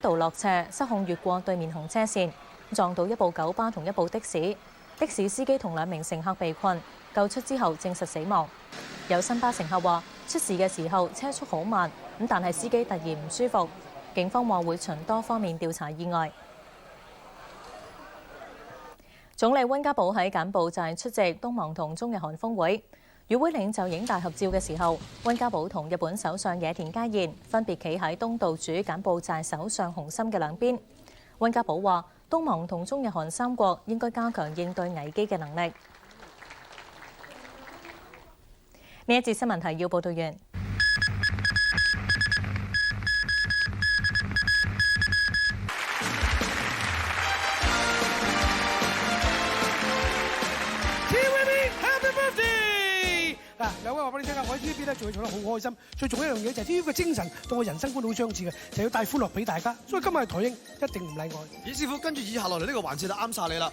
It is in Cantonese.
道落斜，失控越過對面行車線，撞到一部九巴同一部的士。的士司機同2名乘客被困，救出之後證實死亡。有新巴乘客話，出事嘅時候車速好慢，但係司機突然唔舒服。警方話會循多方面調查意外。總理溫家寶喺柬埔寨出席東盟同中日韓峰會，與會領袖影大合照嘅時候，溫家寶同日本首相野田佳彥分別企喺東道主柬埔寨首相洪森嘅兩邊。溫家寶話，東盟同中日韓3國應該加強應對危機嘅能力。呢一節新聞提要報道完。嗱，兩位話俾你聽啊，我喺 TVB 咧做嘢做得好開心，最重要一樣嘢就係 TVB 嘅精神同我人生觀好相似嘅，就要帶歡樂俾大家，所以今日嘅台英一定唔例外。葉師傅，跟住以下落嚟呢個環節就啱晒你啦。